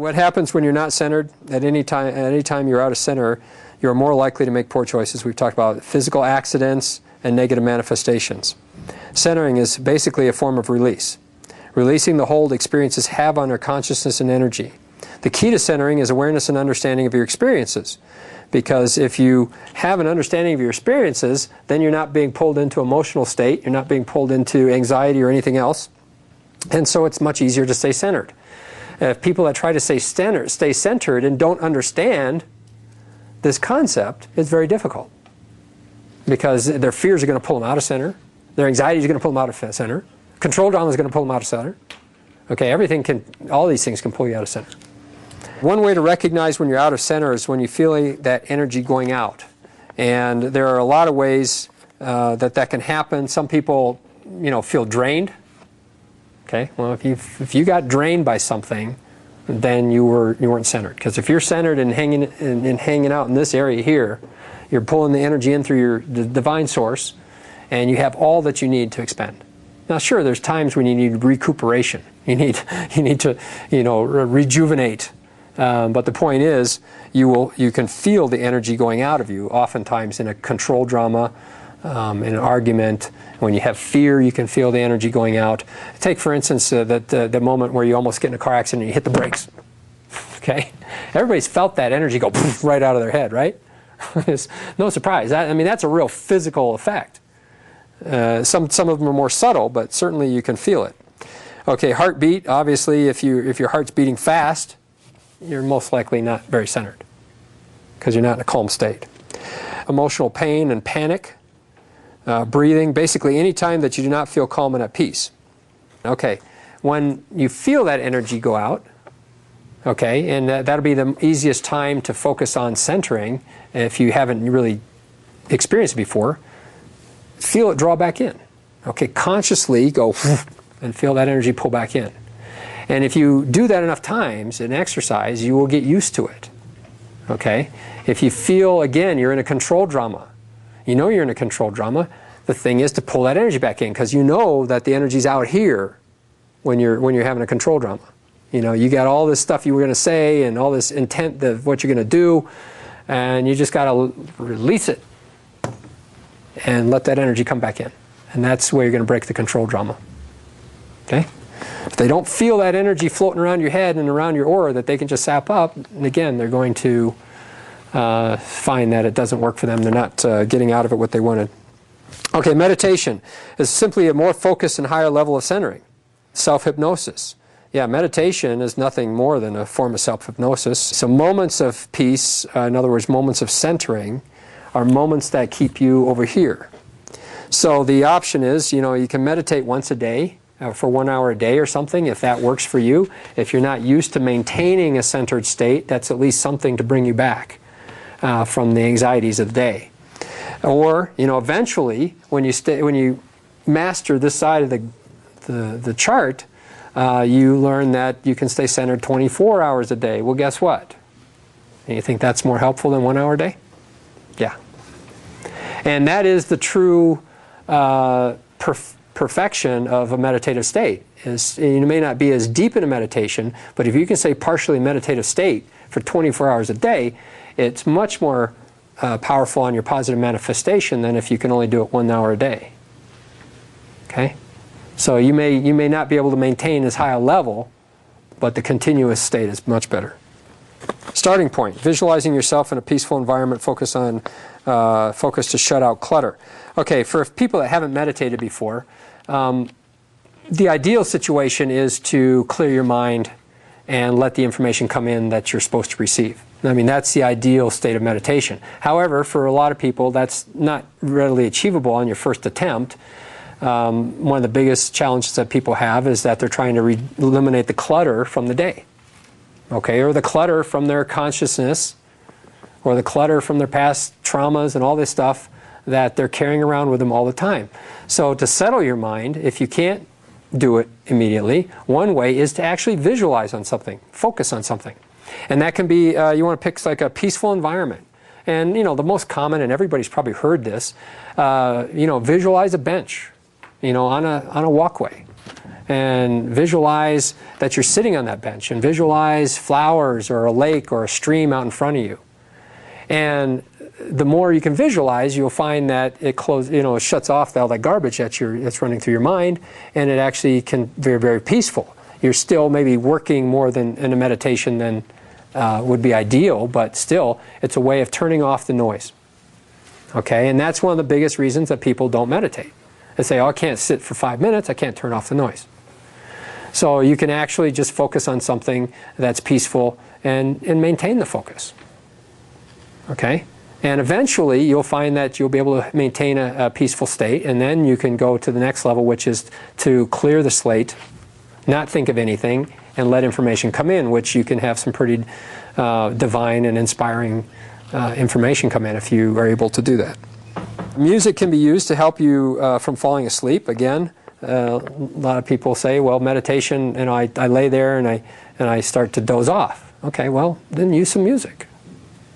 What happens when you're not centered? At any time you're out of center, you're more likely to make poor choices. We've talked about physical accidents and negative manifestations. Centering is basically a form of release. Releasing the hold experiences have on our consciousness and energy. The key to centering is awareness and understanding of your experiences. Because if you have an understanding of your experiences, then you're not being pulled into emotional state, you're not being pulled into anxiety or anything else, and so it's much easier to stay centered. If people that try to stay centered and don't understand this concept, it's very difficult. Because their fears are going to pull them out of center, their anxiety is going to pull them out of center, control drama is going to pull them out of center. Okay, all these things can pull you out of center. One way to recognize when you're out of center is when you feel that energy going out. And there are a lot of ways that can happen. Some people, feel drained. Okay, well, if you got drained by something, then you weren't centered. Because if you're centered and hanging out in this area here, you're pulling the energy in through the divine source, and you have all that you need to expend. Now, sure, there's times when you need recuperation. You need to rejuvenate. But the point is, you can feel the energy going out of you. Oftentimes, in a control drama, in an argument, when you have fear, you can feel the energy going out. Take, for instance, the moment where you almost get in a car accident and you hit the brakes. Okay, everybody's felt that energy go right out of their head, right? It's no surprise. That's a real physical effect. Some of them are more subtle, but certainly you can feel it. Okay, heartbeat. Obviously, if your heart's beating fast, you're most likely not very centered because you're not in a calm state. Emotional pain and panic, breathing, basically any time that you do not feel calm and at peace. Okay, when you feel that energy go out, okay, and that'll be the easiest time to focus on centering if you haven't really experienced it before. Feel it draw back in. Okay, consciously go and feel that energy pull back in. And if you do that enough times in exercise, you will get used to it. Okay? If you feel, again, you're in a control drama, you're in a control drama, the thing is to pull that energy back in because you know that the energy's out here when you're having a control drama. You got all this stuff you were going to say and all this intent of what you're going to do, and you just got to release it and let that energy come back in. And that's where you're going to break the control drama. Okay? If they don't feel that energy floating around your head and around your aura that they can just sap up, and again, they're going to find that it doesn't work for them. They're not getting out of it what they wanted. Okay, meditation is simply a more focused and higher level of centering. Self-hypnosis. Yeah, meditation is nothing more than a form of self-hypnosis. So moments of peace, in other words, moments of centering, are moments that keep you over here. So the option is, you can meditate once a day for 1 hour a day or something, if that works for you. If you're not used to maintaining a centered state, that's at least something to bring you back from the anxieties of the day. Or, eventually, when you master this side of the chart, you learn that you can stay centered 24 hours a day. Well, guess what? And you think that's more helpful than 1 hour a day? Yeah. And that is the true perfection of a meditative state. You may not be as deep in a meditation, but if you can stay partially meditative state for 24 hours a day, it's much more powerful on your positive manifestation than if you can only do it 1 hour a day. Okay? So you may not be able to maintain as high a level, but the continuous state is much better. Starting point, visualizing yourself in a peaceful environment, focus to shut out clutter. Okay, for people that haven't meditated before, the ideal situation is to clear your mind and let the information come in that you're supposed to receive. That's the ideal state of meditation. However, for a lot of people, that's not readily achievable on your first attempt. One of the biggest challenges that people have is that they're trying to eliminate the clutter from the day. Okay, or the clutter from their consciousness, or the clutter from their past traumas and all this stuff that they're carrying around with them all the time. So to settle your mind, if you can't do it immediately, one way is to actually visualize on something, focus on something. And that can be, you want to pick like a peaceful environment. And the most common, and everybody's probably heard this, visualize a bench, on a walkway. and visualize that you're sitting on that bench, and visualize flowers or a lake or a stream out in front of you. And the more you can visualize, you'll find that it it shuts off all that garbage that's running through your mind, and it actually can be very, very peaceful. You're still maybe working more than in a meditation than would be ideal, but still, it's a way of turning off the noise. Okay, and that's one of the biggest reasons that people don't meditate. They say, oh, I can't sit for 5 minutes, I can't turn off the noise. So you can actually just focus on something that's peaceful and maintain the focus. Okay? And eventually you'll find that you'll be able to maintain a peaceful state, and then you can go to the next level, which is to clear the slate, not think of anything, and let information come in, which you can have some pretty divine and inspiring information come in if you are able to do that. Music can be used to help you from falling asleep. Again, a lot of people say, well, meditation, I lay there and I start to doze off. Okay, well, then use some music.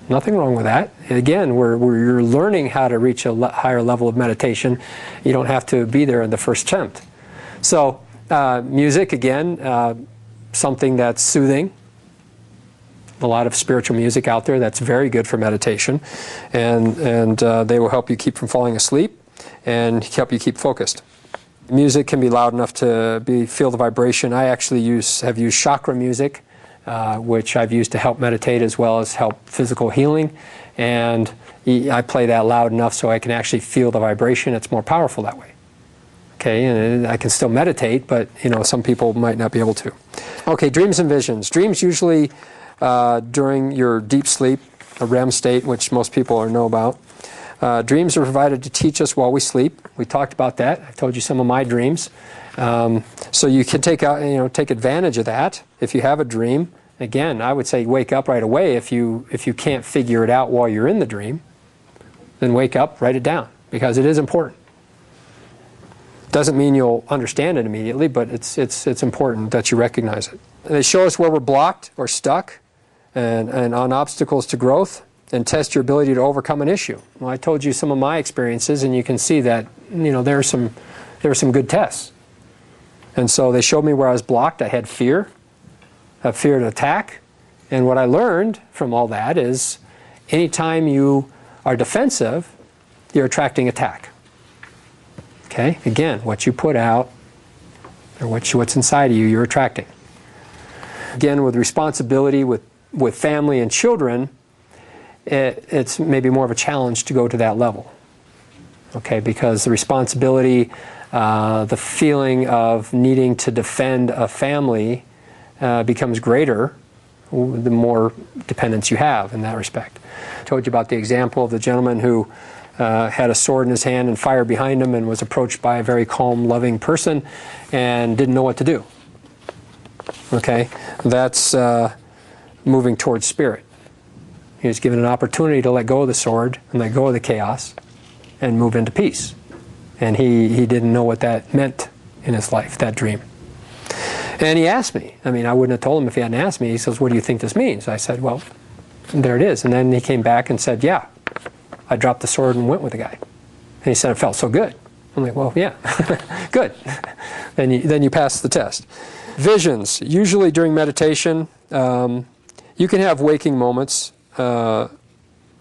Nothing wrong with that. Again, you're learning how to reach a higher level of meditation. You don't have to be there in the first attempt. So music, again, something that's soothing. A lot of spiritual music out there that's very good for meditation, and they will help you keep from falling asleep and help you keep focused. Music can be loud enough to feel the vibration. I actually have used chakra music, which I've used to help meditate as well as help physical healing, and I play that loud enough so I can actually feel the vibration. It's more powerful that way. Okay, and I can still meditate, but some people might not be able to. Okay, dreams and visions. Dreams usually during your deep sleep, a REM state, which most people know about. Dreams are provided to teach us while we sleep. We talked about that. I've told you some of my dreams. So you can take advantage of that if you have a dream. Again, I would say wake up right away. If you can't figure it out while you're in the dream, then wake up, write it down, because it is important. Doesn't mean you'll understand it immediately, but it's important that you recognize it. They show us where we're blocked or stuck and on obstacles to growth, and test your ability to overcome an issue. Well, I told you some of my experiences, and you can see that there are some good tests. And so they showed me where I was blocked. I had fear of attack, and what I learned from all that is anytime you are defensive, you're attracting attack. Okay, again, what you put out or what's inside of you, you're attracting. Again, with responsibility with family and children, it's maybe more of a challenge to go to that level. Okay, because the responsibility, the feeling of needing to defend a family becomes greater the more dependence you have in that respect. I told you about the example of the gentleman who had a sword in his hand and fire behind him and was approached by a very calm, loving person and didn't know what to do. Okay, that's moving towards spirit. He was given an opportunity to let go of the sword and let go of the chaos and move into peace. And he didn't know what that meant in his life, that dream. And he asked me. I mean, I wouldn't have told him if he hadn't asked me. He says, what do you think this means? I said, well, there it is. And then he came back and said, yeah, I dropped the sword and went with the guy. And he said, it felt so good. I'm like, well, yeah, good. Then you pass the test. Visions. Usually during meditation, you can have waking moments or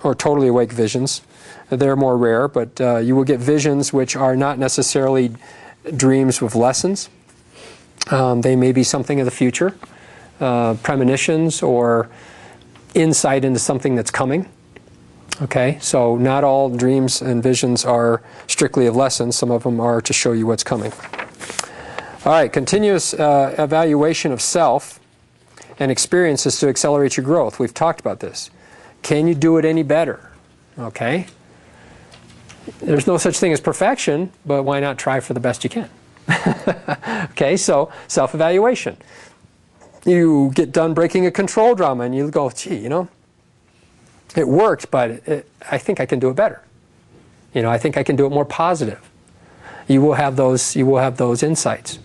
totally awake visions. They're more rare, but you will get visions which are not necessarily dreams with lessons. They may be something of the future, premonitions or insight into something that's coming. Okay, so not all dreams and visions are strictly of lessons. Some of them are to show you what's coming. All right, continuous evaluation of self and experiences to accelerate your growth. We've talked about this. Can you do it any better? Okay. There's no such thing as perfection, but why not try for the best you can? Okay, so self-evaluation. You get done breaking a control drama and you go, gee, it worked, but I think I can do it better. I think I can do it more positive. You will have those insights.